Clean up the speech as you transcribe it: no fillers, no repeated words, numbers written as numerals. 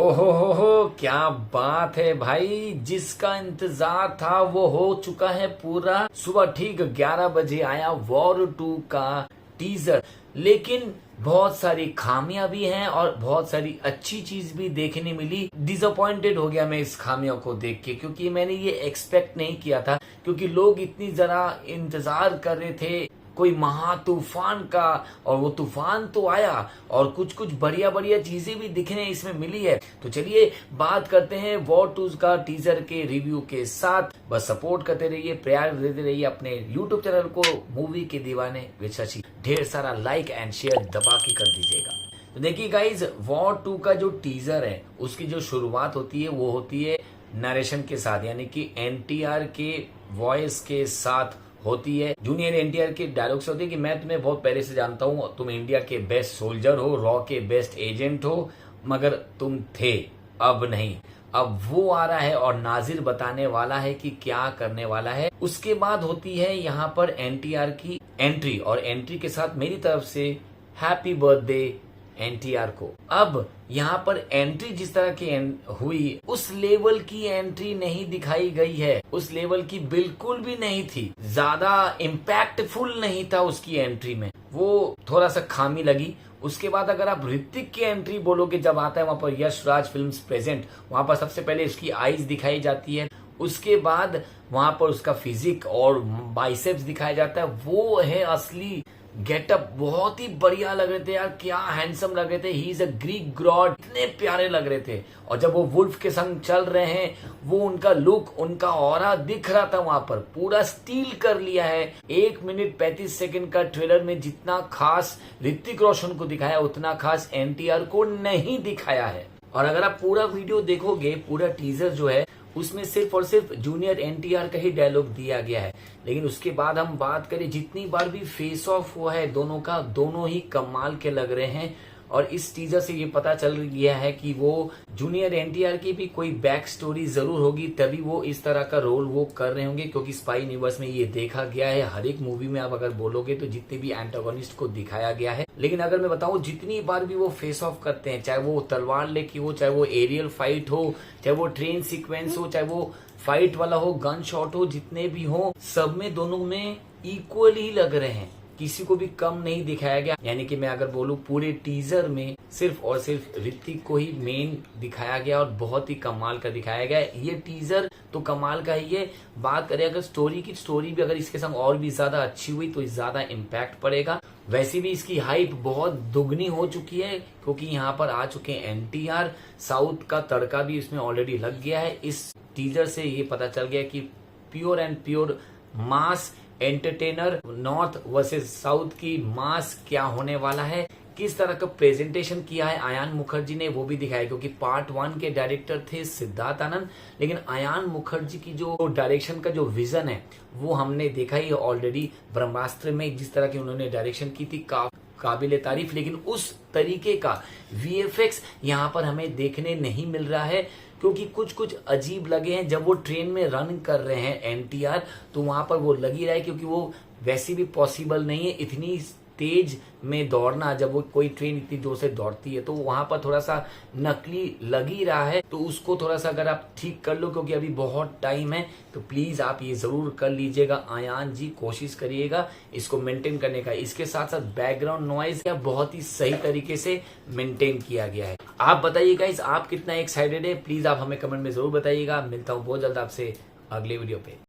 हो क्या बात है भाई। जिसका इंतजार था वो हो चुका है पूरा। सुबह ठीक 11 बजे आया वॉर 2 का टीजर, लेकिन बहुत सारी खामियां भी हैं और बहुत सारी अच्छी चीज भी देखने मिली। डिसअपॉइंटेड हो गया मैं इस खामियों को देख के, क्योंकि मैंने ये एक्सपेक्ट नहीं किया था, क्योंकि लोग इतनी जरा इंतजार कर रहे थे कोई महा तूफान का, और वो तूफान तो आया और कुछ कुछ बढ़िया बढ़िया चीजें भी दिखने इसमें मिली है। तो चलिए बात करते हैं वॉर 2 का टीजर के रिव्यू के साथ। बस सपोर्ट करते रहिए, प्यार देते रहिए अपने यूट्यूब चैनल को मूवी के दीवाने विद शशि। ढेर सारा लाइक एंड शेयर दबा के कर दीजिएगा। तो देखिए गाइज, वॉर 2 का जो टीजर है उसकी जो शुरुआत होती है वो होती है नरेशन के साथ, यानी कि एनटीआर के वॉइस के साथ होती है। जूनियर एनटीआर के डायलॉग से होती है कि मैं तुम्हें बहुत पहले से जानता हूँ, तुम इंडिया के बेस्ट सोल्जर हो, रॉ के बेस्ट एजेंट हो, मगर तुम थे, अब नहीं। अब वो आ रहा है और नाजिर बताने वाला है कि क्या करने वाला है। उसके बाद होती है यहाँ पर एनटीआर की एंट्री, और एंट्री के साथ मेरी तरफ से हैप्पी बर्थडे एनटीआर को। अब यहाँ पर एंट्री जिस तरह की हुई, उस लेवल की एंट्री नहीं दिखाई गई है, उस लेवल की बिल्कुल भी नहीं थी, ज्यादा इम्पैक्टफुल नहीं था उसकी एंट्री में, वो थोड़ा सा खामी लगी। उसके बाद अगर आप ऋतिक की एंट्री बोलोगे, जब आता है वहां पर यश राज फिल्म्स प्रेजेंट, वहां पर सबसे पहले उसकी आईज दिखाई जाती है, उसके बाद वहां पर उसका फिजिक और बाइसेप्स दिखाया जाता है। वो है असली गेटअप। बहुत ही बढ़िया लग रहे थे यार, क्या हैंडसम लग रहे थे। He is a Greek God, इतने प्यारे लग रहे थे। और जब वो वुल्फ के संग चल रहे हैं, वो उनका लुक, उनका ऑरा दिख रहा था वहां पर, पूरा स्टील कर लिया है। 1 मिनट 35 सेकंड का ट्रेलर में जितना खास ऋतिक रोशन को दिखाया, उतना खास एनटीआर को नहीं दिखाया है। और अगर आप पूरा वीडियो देखोगे, पूरा टीजर जो है उसमें सिर्फ और सिर्फ जूनियर एनटीआर का ही डायलॉग दिया गया है। लेकिन उसके बाद हम बात करें, जितनी बार भी फेस ऑफ हुआ है दोनों का, दोनों ही कमाल के लग रहे हैं। और इस टीजर से ये पता चल गया है कि वो जूनियर एनटीआर की भी कोई बैक स्टोरी जरूर होगी, तभी वो इस तरह का रोल वो कर रहे होंगे। क्योंकि स्पाई यूनिवर्स में ये देखा गया है, हर एक मूवी में आप अगर बोलोगे तो जितने भी एंटागोनिस्ट को दिखाया गया है। लेकिन अगर मैं बताऊं, जितनी बार भी वो फेस ऑफ करते हैं, चाहे वो तलवार लेके हो, चाहे वो एरियल फाइट हो, चाहे वो ट्रेन सीक्वेंस हो, चाहे वो फाइट वाला हो, गन शॉट हो, जितने भी हो, सब में दोनों में इक्वल ही लग रहे हैं, किसी को भी कम नहीं दिखाया गया। यानी कि मैं अगर बोलूं, पूरे टीजर में सिर्फ और सिर्फ ऋतिक को ही मेन दिखाया गया और बहुत ही कमाल का दिखाया गया। ये टीजर तो कमाल का ही है। बात करें अगर स्टोरी की, स्टोरी भी अगर इसके संग और भी ज्यादा अच्छी हुई तो ज्यादा इम्पैक्ट पड़ेगा। वैसे भी इसकी हाइप बहुत दुगनी हो चुकी है, क्योंकि यहाँ पर आ चुके हैं एनटीआर, साउथ का तड़का भी इसमें ऑलरेडी लग गया है। इस टीजर से ये पता चल गया कि pure and pure mass entertainer, north versus south की मास क्या होने वाला है, किस तरह का प्रेजेंटेशन किया है आयान मुखर्जी ने, वो भी दिखाया। क्योंकि पार्ट 1 के डायरेक्टर थे सिद्धार्थ आनंद, लेकिन आयान मुखर्जी की जो डायरेक्शन का जो विजन है वो हमने देखा ही ऑलरेडी ब्रह्मास्त्र में, जिस तरह की उन्होंने डायरेक्शन की थी, काबिले तारीफ। लेकिन उस तरीके का वीएफएक्स यहाँ पर हमें देखने नहीं मिल रहा है, क्योंकि कुछ कुछ अजीब लगे हैं। जब वो ट्रेन में रन कर रहे हैं एनटीआर, तो वहां पर वो लग ही रहा है, क्योंकि वो वैसे भी पॉसिबल नहीं है इतनी तेज में दौड़ना। जब वो कोई ट्रेन इतनी जोर से दौड़ती है तो वहां पर थोड़ा सा नकली लग ही रहा है। तो उसको थोड़ा सा अगर आप ठीक कर लो, क्योंकि अभी बहुत टाइम है, तो प्लीज आप ये जरूर कर लीजिएगा। आयान जी कोशिश करिएगा इसको मेंटेन करने का। इसके साथ साथ बैकग्राउंड नॉइज का बहुत ही सही तरीके से मेंटेन किया गया है। आप बताइएगा इस आप कितना एक्साइटेड है, प्लीज आप हमें कमेंट में जरूर बताइएगा। मिलता हूँ बहुत जल्द आपसे अगले वीडियो पे।